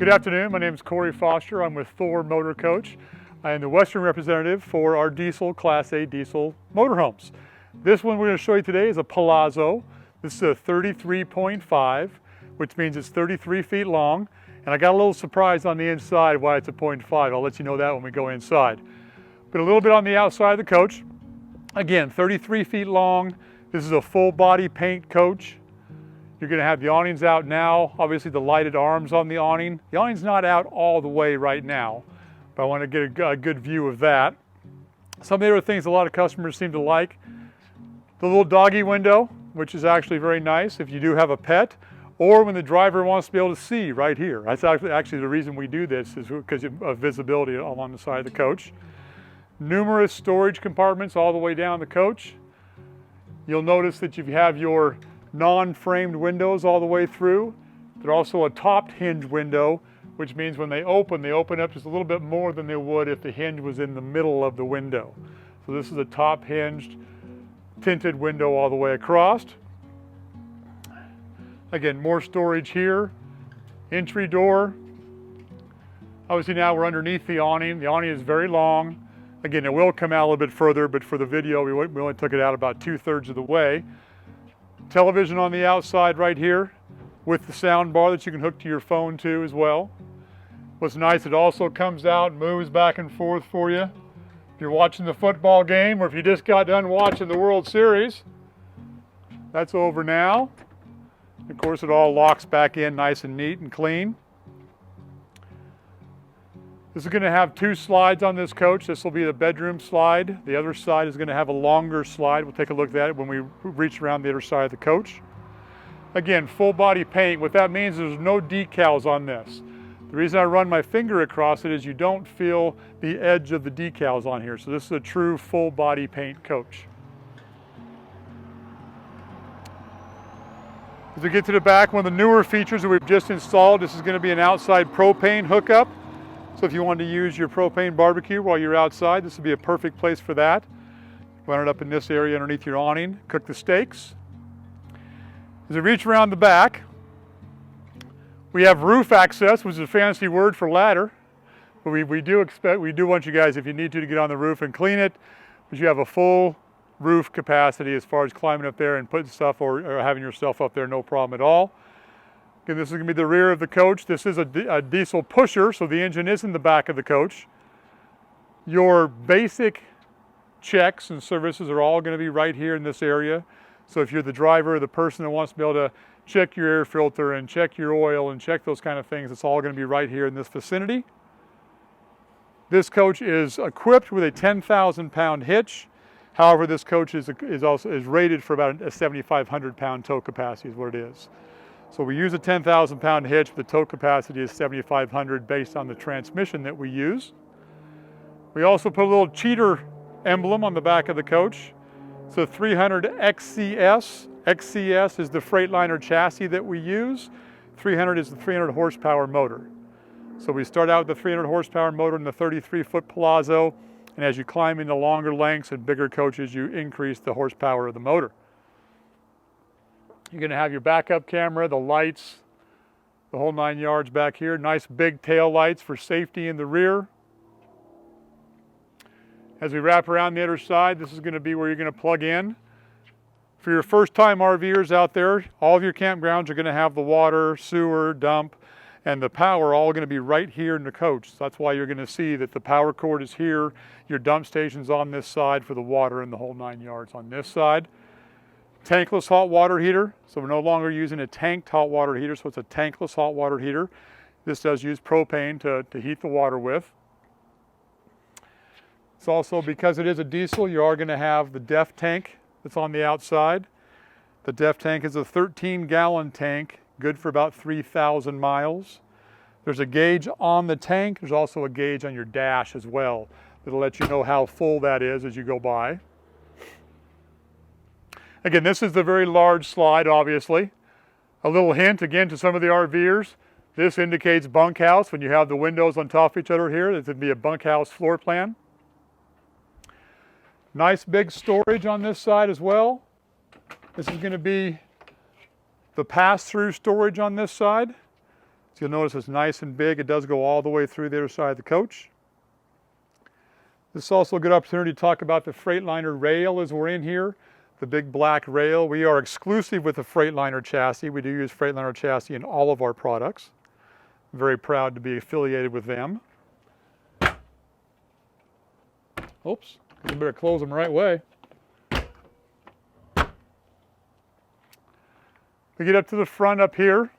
Good afternoon, my name is Cory Foster. I'm with Thor Motor Coach. I am the Western representative for our diesel, Class A diesel motorhomes. This one we're going to show you today is a Palazzo. This is a 33.5, which means it's 33 feet long. And I got a little surprise on the inside why it's a 0.5. I'll let you know that when we go inside. But a little bit on the outside of the coach. Again, 33 feet long. This is a full body paint coach. You're going to have the awnings out now. Obviously the lighted arms on the awning. The awning's not out all the way right now, but I want to get a good view of that. Some of the other things a lot of customers seem to like. The little doggy window, which is actually very nice if you do have a pet, or when the driver wants to be able to see right here. That's actually the reason we do this, is because of visibility along the side of the coach. Numerous storage compartments all the way down the coach. You'll notice that you have your non-framed windows all the way through. They're also a topped hinge window, which means when they open up just a little bit more than they would if the hinge was in the middle of the window. So this is a top hinged tinted window all the way across. Again, more storage here. Entry door. Obviously now we're underneath the awning. The awning is very long. Again, it will come out a little bit further, but for the video, we only took it out about 2/3 of the way. Television on the outside right here with the sound bar that you can hook to your phone to as well. What's nice, it also comes out and moves back and forth for you. If you're watching the football game or if you just got done watching the World Series, that's over now. Of course, it all locks back in nice and neat and clean. This is going to have 2 slides on this coach. This will be the bedroom slide. The other side is going to have a longer slide. We'll take a look at it when we reach around the other side of the coach. Again, full body paint. What that means is there's no decals on this. The reason I run my finger across it is you don't feel the edge of the decals on here. So this is a true full body paint coach. As we get to the back, one of the newer features that we've just installed, this is going to be an outside propane hookup. So if you want to use your propane barbecue while you're outside, this would be a perfect place for that. Run it up in this area underneath your awning, cook the steaks. As we reach around the back, we have roof access, which is a fancy word for ladder. But we do want you guys, if you need to get on the roof and clean it, but you have a full roof capacity as far as climbing up there and putting stuff or having yourself up there, no problem at all. Again, this is going to be the rear of the coach. This is a diesel pusher, so the engine is in the back of the coach. Your basic checks and services are all going to be right here in this area. So if you're the driver or the person that wants to be able to check your air filter and check your oil and check those kind of things, it's all going to be right here in this vicinity. This coach is equipped with a 10,000-pound hitch. However, this coach is rated for about a 7,500-pound tow capacity is what it is. So we use a 10,000-pound hitch, but the tow capacity is 7,500 based on the transmission that we use. We also put a little cheater emblem on the back of the coach. It's a 300 XCS. XCS is the Freightliner chassis that we use. 300 is the 300 horsepower motor. So we start out with the 300 horsepower motor in the 33-foot Palazzo, and as you climb into longer lengths and bigger coaches, you increase the horsepower of the motor. You're going to have your backup camera, the lights, the whole 9 yards back here. Nice big tail lights for safety in the rear. As we wrap around the other side, this is going to be where you're going to plug in. For your first-time RVers out there, all of your campgrounds are going to have the water, sewer, dump, and the power all going to be right here in the coach. So that's why you're going to see that the power cord is here. Your dump station's on this side for the water and the whole 9 yards on this side. Tankless hot water heater, so we're no longer using a tanked hot water heater, so it's a tankless hot water heater. This does use propane to heat the water with. It's also, because it is a diesel, you are going to have the DEF tank that's on the outside. The DEF tank is a 13-gallon tank, good for about 3,000 miles. There's a gauge on the tank. There's also a gauge on your dash as well that'll let you know how full that is as you go by. Again, this is the very large slide, obviously. A little hint, again, to some of the RVers. This indicates bunkhouse. When you have the windows on top of each other here, this would be a bunkhouse floor plan. Nice big storage on this side as well. This is going to be the pass-through storage on this side. So you'll notice it's nice and big. It does go all the way through the other side of the coach. This is also a good opportunity to talk about the Freightliner rail as we're in here. The big black rail. We are exclusive with the Freightliner chassis. We do use Freightliner chassis in all of our products. I'm very proud to be affiliated with them. Oops, I better close them the right way. We get up to the front up here.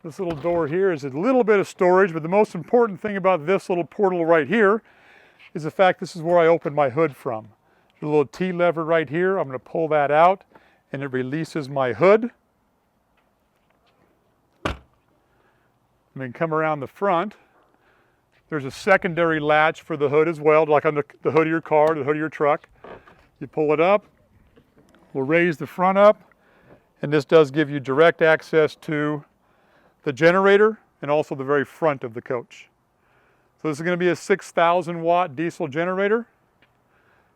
This little door here is a little bit of storage, but the most important thing about this little portal right here is the fact this is where I open my hood from. There's a little T lever right here. I'm going to pull that out and it releases my hood. And then come around the front. There's a secondary latch for the hood as well, like on the hood of your car, the hood of your truck. You pull it up, we'll raise the front up, and this does give you direct access to the generator and also the very front of the coach. So this is going to be a 6,000 watt diesel generator.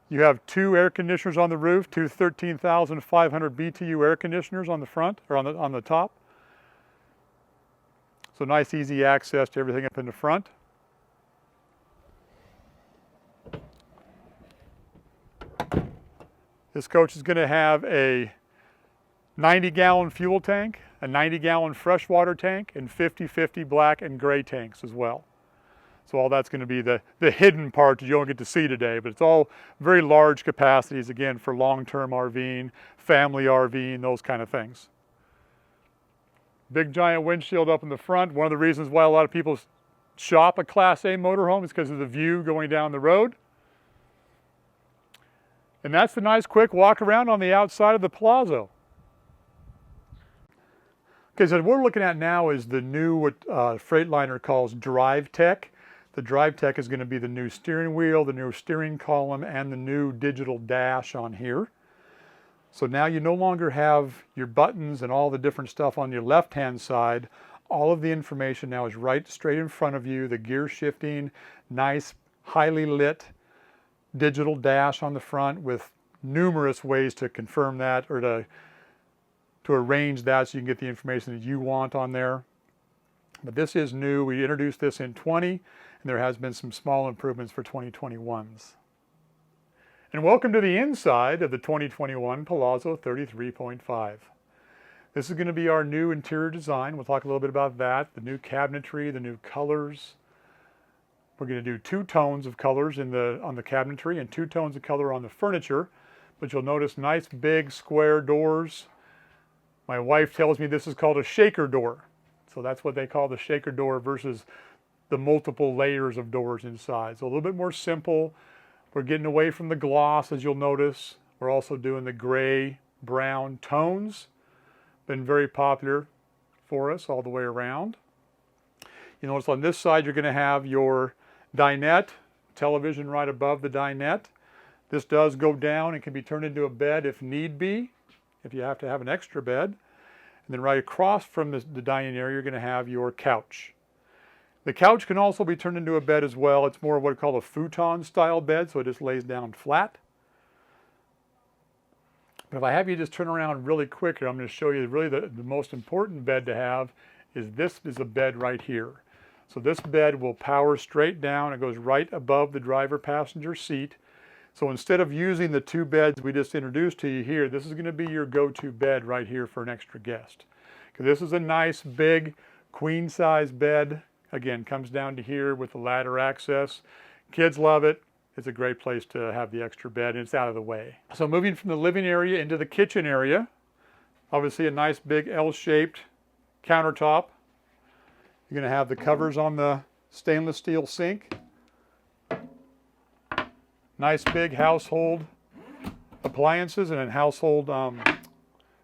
You have two air conditioners on the roof, two 13,500 BTU air conditioners on the front, or on the top. So nice easy access to everything up in the front. This coach is going to have a 90-gallon fuel tank, a 90-gallon freshwater tank, and 50/50 black and gray tanks as well. So all that's going to be the hidden part that you don't get to see today, but it's all very large capacities, again, for long-term RVing, family RVing, those kind of things. Big giant windshield up in the front. One of the reasons why a lot of people shop a Class A motorhome is because of the view going down the road. And that's the nice quick walk around on the outside of the Palazzo. Okay, so what we're looking at now is the new, what Freightliner calls Drivetech. The Drivetech is going to be the new steering wheel, the new steering column, and the new digital dash on here. So now you no longer have your buttons and all the different stuff on your left-hand side. All of the information now is right straight in front of you. The gear shifting, nice, highly lit digital dash on the front with numerous ways to confirm that or to arrange that so you can get the information that you want on there. But this is new. We introduced this in 20, and there has been some small improvements for 2021s. And welcome to the inside of the 2021 Palazzo 33.5. This is going to be our new interior design. We'll talk a little bit about that, the new cabinetry, the new colors. We're going to do two tones of colors on the cabinetry and two tones of color on the furniture. But you'll notice nice big square doors. My wife tells me this is called a shaker door. So that's what they call the shaker door versus the multiple layers of doors inside. So a little bit more simple. We're getting away from the gloss, as you'll notice. We're also doing the gray, brown tones. Been very popular for us all the way around. You notice on this side you're going to have your dinette, television right above the dinette. This does go down and can be turned into a bed if need be, if you have to have an extra bed. And then right across from the dining area you're going to have your couch. The couch can also be turned into a bed as well. It's more of what we call a futon style bed, so it just lays down flat. But if I have you just turn around really quick here, I'm going to show you really the most important bed to have is this is a bed right here. So this bed will power straight down. It goes right above the driver passenger seat. So instead of using the two beds we just introduced to you here, this is going to be your go-to bed right here for an extra guest. Because this is a nice big queen size bed. Again, comes down to here with the ladder access. Kids love it. It's a great place to have the extra bed, and it's out of the way. So moving from the living area into the kitchen area, obviously a nice big L-shaped countertop. You're going to have the covers on the stainless steel sink. Nice big household appliances and then household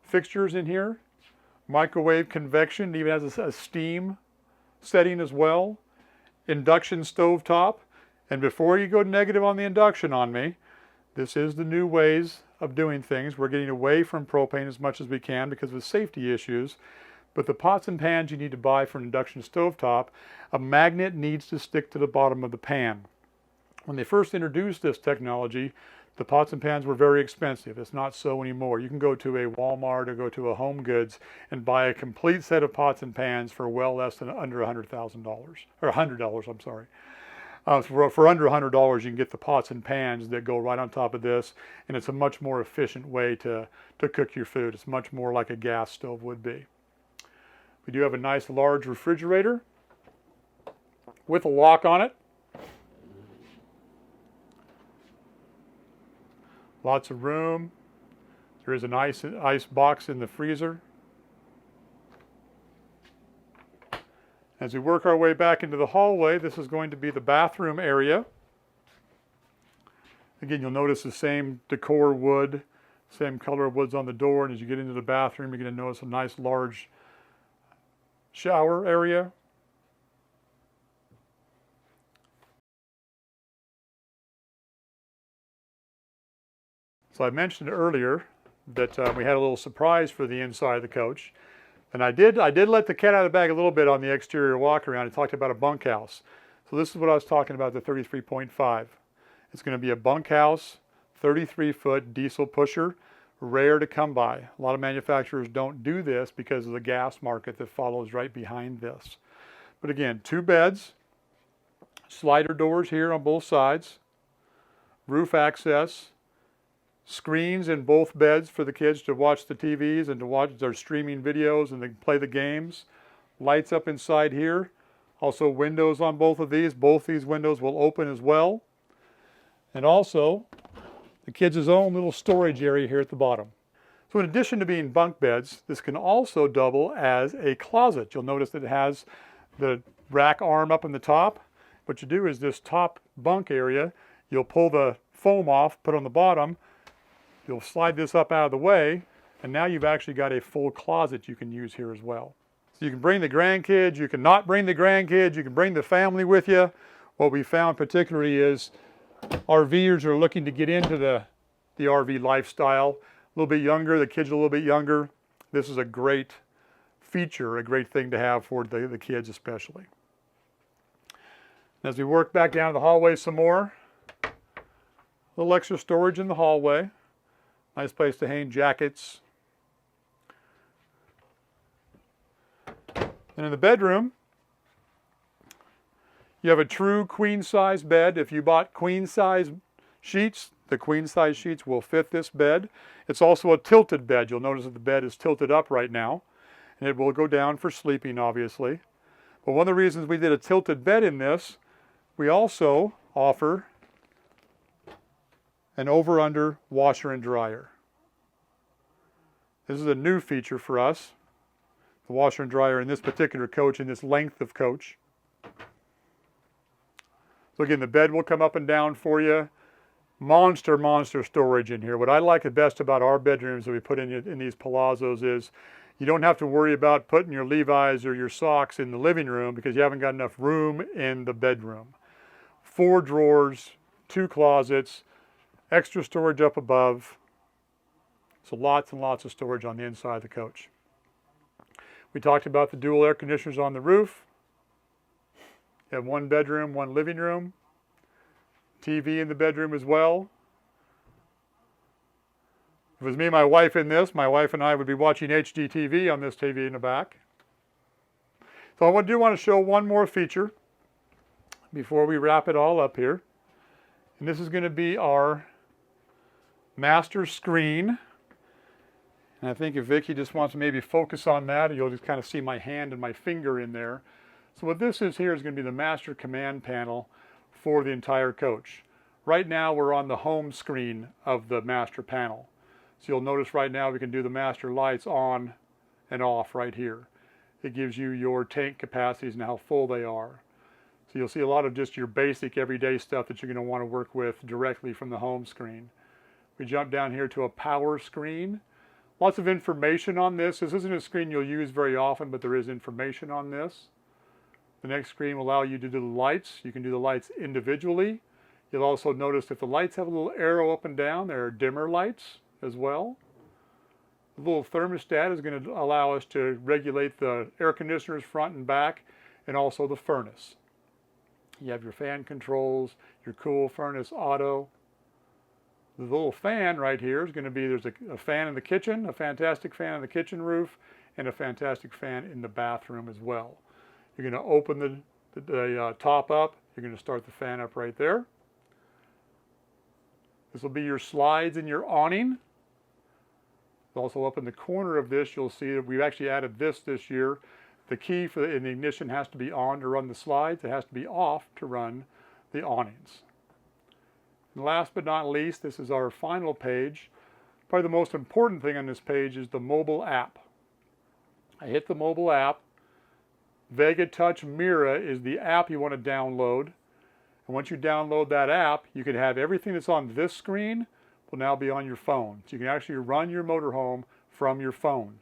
fixtures in here. Microwave convection, it even has a steam setting as well. Induction stove top. And before you go negative on the induction on me, this is the new ways of doing things. We're getting away from propane as much as we can because of safety issues. But the pots and pans you need to buy for an induction stove top, a magnet needs to stick to the bottom of the pan. When they first introduced this technology, The pots and pans were very expensive. It's not so anymore. You can go to a Walmart or go to a Home Goods and buy a complete set of pots and pans for well less than under $100,000, or $100, I'm sorry. For under $100, you can get the pots and pans that go right on top of this, and it's a much more efficient way to cook your food. It's much more like a gas stove would be. We do have a nice large refrigerator with a lock on it. Lots of room. There is an ice box in the freezer. As we work our way back into the hallway, this is going to be the bathroom area. Again, you'll notice the same decor wood, same color of woods on the door, and as you get into the bathroom, you're going to notice a nice large shower area. So I mentioned earlier that we had a little surprise for the inside of the coach. And I did let the cat out of the bag a little bit on the exterior walk around. I talked about a bunkhouse. So this is what I was talking about, the 33.5. It's going to be a bunkhouse, 33-foot diesel pusher, rare to come by. A lot of manufacturers don't do this because of the gas market that follows right behind this. But again, 2 beds, slider doors here on both sides, roof access, screens in both beds for the kids to watch the TVs and to watch their streaming videos and they play the games. Lights up inside here. Also windows on both of these. Both these windows will open as well. And also the kids' own little storage area here at the bottom. So in addition to being bunk beds, this can also double as a closet. You'll notice that it has the rack arm up in the top. What you do is this top bunk area, you'll pull the foam off, put it on the bottom. You'll slide this up out of the way, and now you've actually got a full closet you can use here as well. So you can bring the grandkids, you can not bring the grandkids, you can bring the family with you. What we found particularly is RVers are looking to get into the RV lifestyle. A little bit younger, the kids are a little bit younger. This is a great feature, a great thing to have for the kids especially. As we work back down the hallway some more, a little extra storage in the hallway. Nice place to hang jackets. And in the bedroom, you have a true queen size bed. If you bought queen size sheets, the queen size sheets will fit this bed. It's also a tilted bed. You'll notice that the bed is tilted up right now, and it will go down for sleeping, obviously. But one of the reasons we did a tilted bed in this, we also offer an over-under washer and dryer. This is a new feature for us, the washer and dryer in this particular coach, in this length of coach. So again, the bed will come up and down for you. Monster storage in here. What I like the best about our bedrooms that we put in these Palazzos is you don't have to worry about putting your Levi's or your socks in the living room because you haven't got enough room in the bedroom. 4 drawers, 2 closets, extra storage up above. So lots and lots of storage on the inside of the coach. We talked about the dual air conditioners on the roof. You have 1 bedroom, 1 living room. TV in the bedroom as well. If it was me and my wife in this, my wife and I would be watching HD TV on this TV in the back. So I do want to show one more feature before we wrap it all up here. And this is going to be our master screen. And I think if Vicki just wants to maybe focus on that, you'll just kind of see my hand and my finger in there. So what this is here is going to be the master command panel for the entire coach. Right now we're on the home screen of the master panel. So you'll notice right now we can do the master lights on and off right here. It gives you your tank capacities and how full they are. So you'll see a lot of just your basic everyday stuff that you're going to want to work with directly from the home screen. We jump down here to a power screen. Lots of information on this. This isn't a screen you'll use very often, but there is information on this. The next screen will allow you to do the lights. You can do the lights individually. You'll also notice if the lights have a little arrow up and down, there are dimmer lights as well. The little thermostat is going to allow us to regulate the air conditioners front and back, and also the furnace. You have your fan controls, your cool furnace auto. The little fan right here is going to be, there's a fan in the kitchen, a fantastic fan on the kitchen roof, and a fantastic fan in the bathroom as well. You're going to open the top up. You're going to start the fan up right there. This will be your slides and your awning. Also up in the corner of this, you'll see that we've actually added this year. The key for the ignition has to be on to run the slides. It has to be off to run the awnings. And last but not least, this is our final page. Probably the most important thing on this page is the mobile app. I hit the mobile app. Vega Touch Mira is the app you want to download. And once you download that app, you can have everything that's on this screen will now be on your phone. So you can actually run your motorhome from your phone.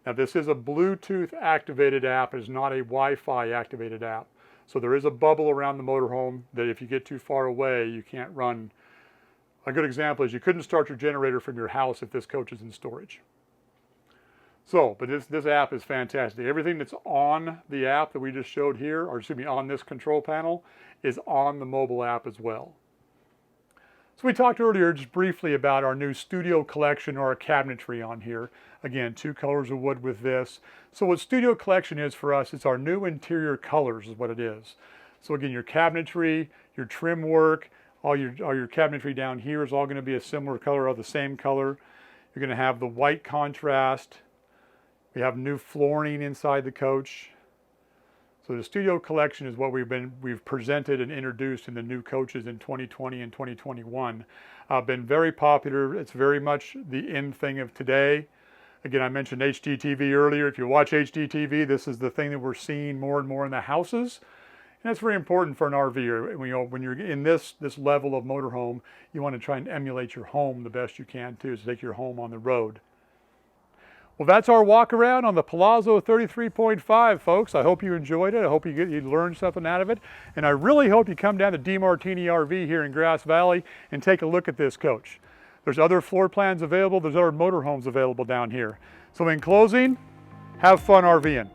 Now this is a Bluetooth activated app. It is not a Wi-Fi activated app. So there is a bubble around the motorhome that if you get too far away, you can't run. A good example is you couldn't start your generator from your house if this coach is in storage. So, but this app is fantastic. Everything that's on the app that we just showed here, or excuse me, on this control panel, is on the mobile app as well. So we talked earlier just briefly about our new studio collection or our cabinetry on here. Again, 2 colors of wood with this. So what studio collection is for us, it's our new interior colors is what it is. So again, your cabinetry, your trim work, all your cabinetry down here is all going to be a similar color or the same color. You're going to have the white contrast. We have new flooring inside the coach. So the studio collection is what we've presented and introduced in the new coaches in 2020 and 2021. Been very popular. It's very much the in thing of today. Again, I mentioned HDTV earlier. If you watch HDTV, this is the thing that we're seeing more and more in the houses. And that's very important for an RVer. When you're in this level of motorhome, you want to try and emulate your home the best you can too, to take your home on the road. Well, that's our walk around on the Palazzo 33.5, folks. I hope you enjoyed it. I hope you learned something out of it. And I really hope you come down to DeMartini RV here in Grass Valley and take a look at this coach. There's other floor plans available. There's other motorhomes available down here. So in closing, have fun RVing.